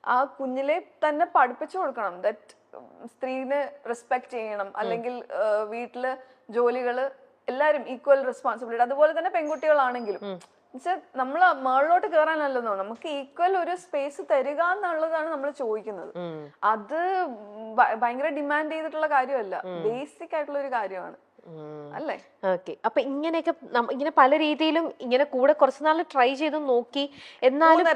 ആ കുഞ്ഞിലെ തന്നെ പഠിപ്പിച്ചു കൊടുക്കണം ദറ്റ് സ്ത്രീനെ റെസ്പെക്ട് ചെയ്യണം, അല്ലെങ്കിൽ വീട്ടില് ജോലികള് എല്ലാരും ഈക്വൽ റെസ്പോൺസിബിലിറ്റി. അതുപോലെ തന്നെ പെൺകുട്ടികളാണെങ്കിലും നമ്മള് മേളിലോട്ട് കയറാനല്ലോ, നമുക്ക് ഈക്വൽ ഒരു സ്പേസ് തരിക എന്നുള്ളതാണ് നമ്മൾ ചോദിക്കുന്നത്. അത് ഭയങ്കര ഡിമാൻഡ് ചെയ്തിട്ടുള്ള കാര്യമല്ല, ബേസിക് ആയിട്ടുള്ള ഒരു കാര്യമാണ് അല്ലേ? ഓക്കെ. അപ്പൊ ഇങ്ങനെയൊക്കെ ഇങ്ങനെ പല രീതിയിലും ഇങ്ങനെ കൂടെ കുറച്ചുനാൾ ട്രൈ ചെയ്ത് നോക്കി, എന്നാലും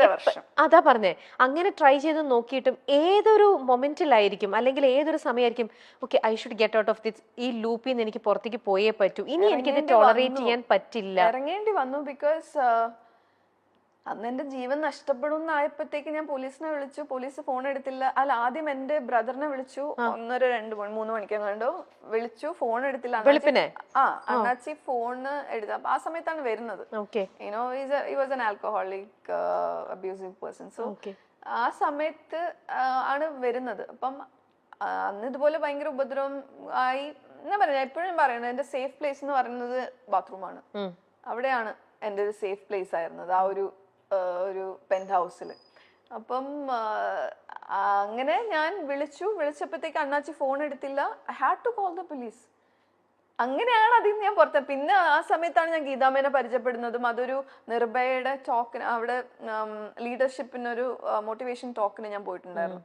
അതാ പറഞ്ഞേ, അങ്ങനെ ട്രൈ ചെയ്ത് നോക്കിയിട്ടും ഏതൊരു മൊമെന്റിലായിരിക്കും അല്ലെങ്കിൽ ഏതൊരു സമയമായിരിക്കും okay I should get out of this, ഈ ലൂപ്പിൽ നിന്ന് എനിക്ക് പുറത്തേക്ക് പോയേ പറ്റൂ, ഇനി എനിക്കിത് ടോളറേറ്റ് ചെയ്യാൻ പറ്റില്ല, ഇറങ്ങേണ്ടി വന്നു? ബിക്കോസ് അന്ന് എന്റെ ജീവൻ നഷ്ടപ്പെടും എന്നായപ്പോഴത്തേക്ക് ഞാൻ പോലീസിനെ വിളിച്ചു. പോലീസ് ഫോൺ എടുത്തില്ല. അല്ല, ആദ്യം എന്റെ ബ്രദറിനെ വിളിച്ചു, 1-2-3 മണിക്കെങ്ങാണ്ടോ വിളിച്ചു, ഫോൺ എടുത്തില്ല. അണ്ണാച്ചി ഫോണ് എടുത്ത ആ സമയത്താണ് വരുന്നത്. He was an alcoholic abusive person. So ആ സമയത്ത് ആണ് വരുന്നത്. അപ്പം അന്ന് ഇതുപോലെ ഭയങ്കര ഉപദ്രവം ആയി. ഞാൻ പറയാം, എപ്പോഴും പറയുന്നത് എന്റെ സേഫ് പ്ലേസ് എന്ന് പറയുന്നത് ബാത്റൂമാണ്. അവിടെയാണ് എന്റെ ഒരു സേഫ് പ്ലേസ് ആയിരുന്നത്, ആ ഒരു പെന്റ് ഹൗസിൽ. അപ്പം അങ്ങനെ ഞാൻ വിളിച്ചപ്പോഴത്തേക്ക് അണ്ണാച്ചി ഫോൺ എടുത്തില്ല. I had to call the police. അങ്ങനെയാണ് അതിൽ നിന്ന് ഞാൻ പുറത്ത്. പിന്നെ ആ സമയത്താണ് ഞാൻ ഗീതാമേനെ പരിചയപ്പെടുന്നതും. അതൊരു നിർഭയയുടെ ടോക്കിന്, അവിടെ ലീഡർഷിപ്പിനൊരു മോട്ടിവേഷൻ ടോക്കിന് ഞാൻ പോയിട്ടുണ്ടായിരുന്നു.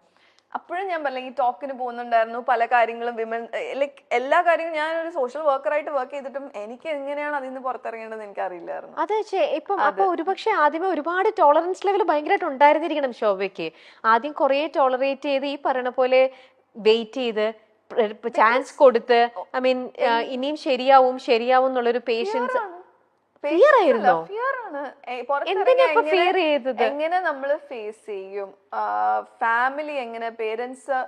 അപ്പോഴും ഞാൻ പറഞ്ഞ ഈ ടോക്കിന് പോകുന്നുണ്ടായിരുന്നു. പല കാര്യങ്ങളും വിമൻ ലൈക്ക് എല്ലാ കാര്യങ്ങളും ഞാനൊരു സോഷ്യൽ വർക്കറായിട്ട് വർക്ക് ചെയ്തിട്ടും എനിക്ക് എങ്ങനെയാണ് അതിൽ നിന്ന് പുറത്തിറങ്ങേണ്ടത് എനിക്ക് അറിയില്ലായിരുന്നു. അതെ, ഇപ്പം അപ്പൊ ഒരുപക്ഷെ ആദ്യമേ ഒരുപാട് ടോളറൻസ് ലെവൽ ഭയങ്കരമായിട്ട് ഉണ്ടായിരുന്നിരിക്കണം ശോഭയ്ക്ക്. ആദ്യം കുറെ ടോളറേറ്റ് ചെയ്ത് ഈ പറയുന്ന പോലെ വെയിറ്റ് ചെയ്ത് ചാൻസ് കൊടുത്ത്, ഐ മീൻ ഇനിയും ശരിയാവും എന്നുള്ളൊരു പേഷ്യൻസ്. എങ്ങനെ നമ്മള് ഫേസ് ചെയ്യും, ഫാമിലി എങ്ങനെ, പേരൻസ്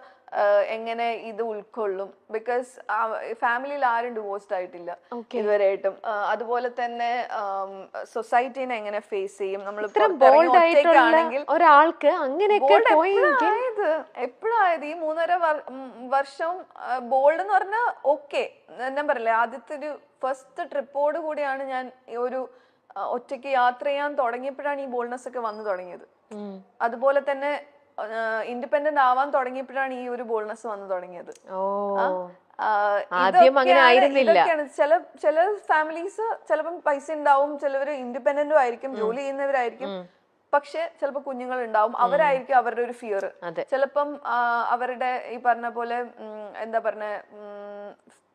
എങ്ങനെ ഇത് ഉൾക്കൊള്ളും? ബിക്കോസ് ഫാമിലിയിൽ ആരും ഡിവോഴ്സ്ഡ് ആയിട്ടില്ല ഇതുവരെയായിട്ടും. അതുപോലെ തന്നെ സൊസൈറ്റീനെ എങ്ങനെ ഫേസ് ചെയ്യും നമ്മൾ? ഒരാൾക്ക് അങ്ങനെയൊക്കെ എപ്പോഴായത് ഈ 3.5 വർഷം ബോൾഡ് എന്ന് പറഞ്ഞാൽ ഓക്കെ. ഞാൻ പറയില്ലേ, ആദ്യത്തെ ഒരു ഫസ്റ്റ് ട്രിപ്പോട് കൂടിയാണ് ഞാൻ ഒരു ഒറ്റയ്ക്ക് യാത്ര ചെയ്യാൻ തുടങ്ങിയപ്പോഴാണ് ഈ ബോൾഡ്നെസ് ഒക്കെ വന്നു തുടങ്ങിയത്. അതുപോലെ തന്നെ ഇൻഡിപെൻഡന്റ് ആവാൻ തുടങ്ങിയപ്പോഴാണ് ഈ ഒരു ബോൾഡ്നെസ് വന്നു തുടങ്ങിയത്. ഇതൊക്കെയാണ് ചില ഫാമിലീസ് ചിലപ്പം പൈസ ഉണ്ടാവും, ചിലവര് ഇൻഡിപെൻഡന്റും ആയിരിക്കും, ജോലി ചെയ്യുന്നവരായിരിക്കും, പക്ഷെ ചിലപ്പോ കുഞ്ഞുങ്ങൾ ഉണ്ടാവും, അവരായിരിക്കും അവരുടെ ഒരു ഫിയർ. ചിലപ്പം അവരുടെ ഈ പറഞ്ഞ പോലെ എന്താ പറഞ്ഞ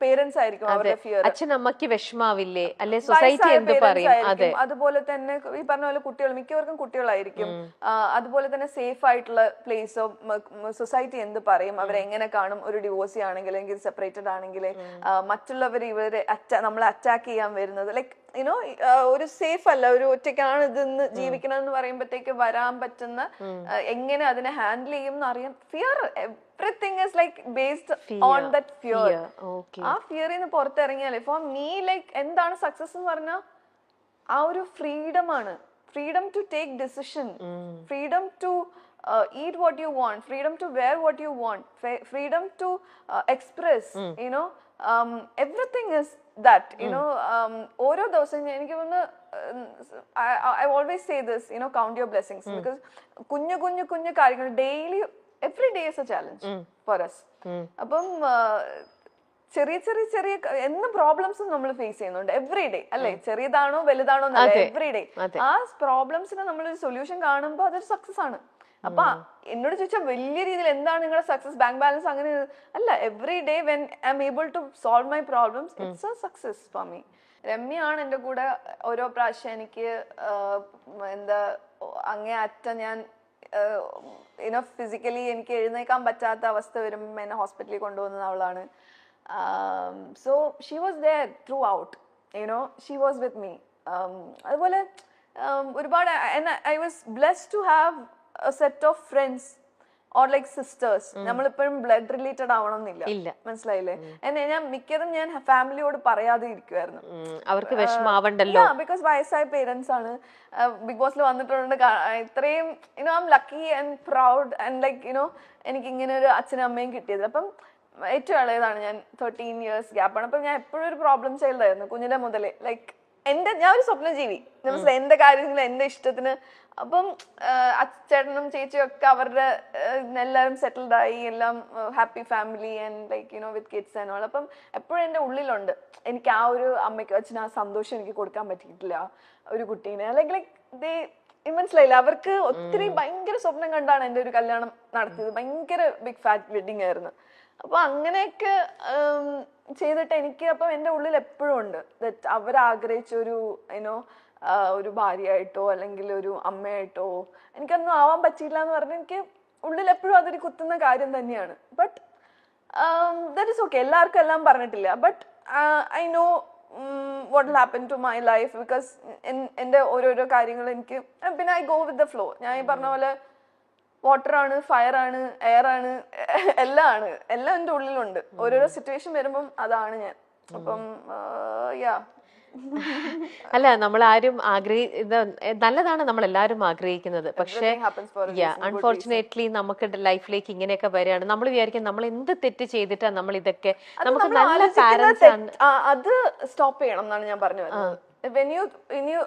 പേരൻസ് ആയിരിക്കും അവരുടെ ഫിയർ. അച്ഛനമ്മക്ക് വിഷമാവില്ലേ, അല്ലെ സൊസൈറ്റി എന്ത് പറയും. അതുപോലെ തന്നെ ഈ പറഞ്ഞ പോലെ കുട്ടികൾ, മിക്കവർക്കും കുട്ടികളായിരിക്കും. അതുപോലെ തന്നെ സേഫ് ആയിട്ടുള്ള പ്ലേസോ സൊസൈറ്റി എന്ത് പറയും, അവരെങ്ങനെ കാണും ഒരു ഡിവോഴ്സി ആണെങ്കിൽ, അല്ലെങ്കിൽ സെപ്പറേറ്റഡ് ആണെങ്കിൽ, മറ്റുള്ളവർ ഇവരെ നമ്മളെ അറ്റാക്ക് ചെയ്യാൻ വരുന്നത്, ലൈക്ക് യുനോ ഒരു സേഫ് അല്ല, ഒരു ഒറ്റയ്ക്കാണ് ഇതെന്ന് ജീവിക്കണം എന്ന് പറയുമ്പോഴത്തേക്ക് വരാൻ പറ്റുന്ന എങ്ങനെ അതിനെ ഹാൻഡിൽ ചെയ്യും എന്ന് അറിയാം. Fear, everything is like based on that fear. ആ ഫിയറിൽ നിന്ന് പുറത്തിറങ്ങിയാലേ ഫോർ മീ ലൈക്ക് എന്താണ് സക്സസ് എന്ന് പറഞ്ഞാൽ ആ ഒരു ഫ്രീഡം ആണ്. Freedom to take decision, freedom to eat what you want, freedom to wear what you want, freedom to express, you know, everything is that, you know. ഓരോ ദിവസം എനിക്ക് തോന്നുന്നു I always say this, you know, count your blessings, because കുഞ്ഞു കാര്യങ്ങൾ daily every day is a challenge for us. അപ്പം ചെറിയ എന്നും പ്രോബ്ലംസും നമ്മൾ ഫേസ് ചെയ്യുന്നുണ്ട് എവറി ഡേ, അല്ലെ? ചെറിയതാണോ വലുതാണോ എന്നല്ല, എവറി ഡേ ആ പ്രോബ്ലംസിന് നമ്മളൊരു സൊല്യൂഷൻ കാണുമ്പോൾ അതൊരു സക്സസ് ആണ്. അപ്പൊ എന്നോട് ചോദിച്ചാൽ വലിയ രീതിയിൽ എന്താണ് നിങ്ങളുടെ സക്സസ്, ബാങ്ക് ബാലൻസ് അങ്ങനെ അല്ല. Every day when I am able to solve my problems, it's a success for me. രമ്യയാണ് എൻ്റെ കൂടെ ഓരോ പ്രാവശ്യം എനിക്ക് എന്താ അങ്ങേ അറ്റം ഞാൻ ഫിസിക്കലി എനിക്ക് എഴുന്നേക്കാൻ പറ്റാത്ത അവസ്ഥ വരുമ്പോൾ എന്നെ ഹോസ്പിറ്റലിൽ കൊണ്ടുപോകുന്നത് അവളാണ്. So she was there throughout, you know, she was with me. അതുപോലെ ഒരുപാട് I was blessed to have a set of friends or like sisters. നമ്മളിപ്പോഴും ബ്ലഡ് റിലേറ്റഡ് ആവണമെന്നില്ല, മനസ്സിലായില്ലേ? ഞാൻ മിക്കതും ഞാൻ ഫാമിലിയോട് പറയാതെ ഇരിക്കുവായിരുന്നു, അവർക്ക് വിഷമാവണ്ടല്ലോ. ബിക്കോസ് വയസ്സായ പേരൻസ് ആണ്. ബിഗ് ബോസിൽ വന്നിട്ടുണ്ട്, ഇത്രയും you know I am lucky and proud and like you know എനിക്ക് ഇങ്ങനെ ഒരു അച്ഛനും അമ്മയും കിട്ടിയത്. അപ്പം ഏറ്റവും ഇളയതാണ് ഞാൻ, 13 years ഗ്യാപ്പാണ്. അപ്പം ഞാൻ എപ്പോഴും ഒരു പ്രോബ്ലം ചൈൽഡ് ആയിരുന്നു കുഞ്ഞിലെ മുതലേ. ലൈക്ക് ഞാൻ ഒരു സ്വപ്നജീവി, മനസ്സിലായി, എന്റെ കാര്യങ്ങൾ എന്റെ ഇഷ്ടത്തിന്. അപ്പം ചേട്ടനും ചേച്ചിയും ഒക്കെ അവരുടെ എല്ലാവരും സെറ്റിൽഡ് ആയി, എല്ലാം happy family and like with kids and all. അപ്പം എപ്പോഴും എന്റെ ഉള്ളിലുണ്ട് എനിക്ക് ആ ഒരു അമ്മയ്ക്ക് അച്ഛന് ആ സന്തോഷം എനിക്ക് കൊടുക്കാൻ പറ്റിയിട്ടില്ല ഒരു കുട്ടീനെ. ലൈക്ക് മനസ്സിലായില്ല, അവർക്ക് ഒത്തിരി ഭയങ്കര സ്വപ്നം കണ്ടാണ് എന്റെ ഒരു കല്യാണം നടത്തിയത്. ഭയങ്കര ബിഗ് ഫാറ്റ് വെഡിങ് ആയിരുന്നു. അപ്പൊ അങ്ങനെയൊക്കെ ചെയ്തിട്ട് എനിക്ക് അപ്പം എന്റെ ഉള്ളിൽ എപ്പോഴും ഉണ്ട് അവരാഗ്രഹിച്ച ഒരു ഭാര്യയായിട്ടോ അല്ലെങ്കിൽ ഒരു അമ്മയായിട്ടോ എനിക്കൊന്നും ആവാൻ പറ്റിയില്ല എന്ന് പറഞ്ഞാൽ എനിക്ക് ഉള്ളിൽ എപ്പോഴും അതൊരു കുത്തുന്ന കാര്യം തന്നെയാണ്. ബട്ട് ദാറ്റ് ഇസ് ഓക്കെ, എല്ലാവർക്കും എല്ലാം പറഞ്ഞിട്ടില്ല. But I know what will happen to my life because എൻ്റെ ഓരോരോ കാര്യങ്ങൾ എനിക്ക് പിന്നെ I go with the flow. ഞാൻ ഈ പറഞ്ഞ പോലെ വാട്ടർ ആണ്, ഫയർ ആണ്, എയർ ആണ്, എല്ലാം എൻ്റെ ഉള്ളിലുണ്ട്. ഓരോരോ സിറ്റുവേഷൻ വരുമ്പം അതാണ് ഞാൻ. അപ്പം അല്ല, നമ്മൾ ആരും നല്ലതാണ് നമ്മൾ എല്ലാവരും ആഗ്രഹിക്കുന്നത്. പക്ഷേ അൺഫോർച്ചുനേറ്റ്ലി നമുക്ക് ലൈഫിലേക്ക് ഇങ്ങനെയൊക്കെ വരികയാണ്. നമ്മൾ വിചാരിക്കും നമ്മൾ എന്ത് തെറ്റ് ചെയ്തിട്ടാ നമ്മൾ ഇതൊക്കെ, നമുക്ക് നല്ല പാരന്റ്സ് ആണ്. അത് സ്റ്റോപ്പ് ചെയ്യണം എന്നാണ് ഞാൻ പറഞ്ഞു വരുന്നത്.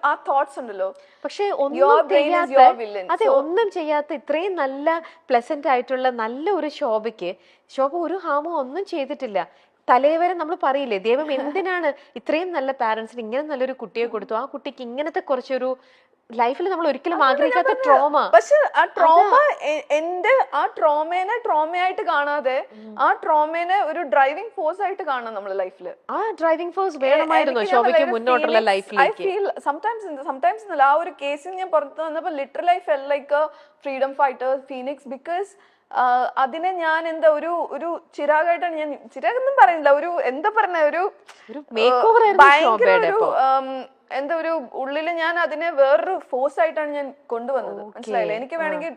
ആ തോട്ട്സ് ഉണ്ടല്ലോ, പക്ഷെ ഒന്നും ചെയ്യാത്ത ഇത്രയും നല്ല പ്ലസന്റ് ആയിട്ടുള്ള നല്ല ഒരു ശോഭ ഒരു ഹാമോ ഒന്നും ചെയ്തിട്ടില്ല. തലേവരെ നമ്മൾ പറയില്ലേ, ദൈവം എന്തിനാണ് ഇത്രയും നല്ല പാരന്റ്സിന് ഇങ്ങനെ നല്ലൊരു കുട്ടിയെ കൊടുത്തു, ആ കുട്ടിക്ക് ഇങ്ങനത്തെ കുറച്ചൊരു ലൈഫിൽ നമ്മൾ ഒരിക്കലും ആഗ്രഹിക്കാത്ത ട്രോമ. പക്ഷെ ആ ട്രോമ ആ ട്രോമേനെ ട്രോമയായിട്ട് കാണാതെ ആ ട്രോമേനെ ഒരു ഡ്രൈവിംഗ് ഫോഴ്സ് ആയിട്ട് കാണാം നമ്മുടെ ലൈഫില്. ആ ഡ്രൈവിംഗ് ഫോഴ്സ് വേണമായിരുന്നു ശോഭയ്ക്ക് മുന്നോട്ടുള്ള ലൈഫിലേക്ക്. സംടൈംസ് ആ ഒരു കേസിൽ ഞാൻ പുറത്ത് വന്നപ്പോ literally I felt like A freedom fighter Phoenix. Because അതിനെ ഞാൻ ഒരു ചിരാഗായിട്ടാണ് ഞാൻ, ചിരാഗെന്നും പറയുന്നില്ല, ഒരു എന്താ പറഞ്ഞ ഒരു ഭയങ്കര ഒരു ഉള്ളില് ഞാൻ അതിനെ വേറൊരു ഫോഴ്സ് ആയിട്ടാണ് ഞാൻ കൊണ്ടുവന്നത്. മനസ്സിലായില്ലേ? എനിക്ക് വേണമെങ്കിൽ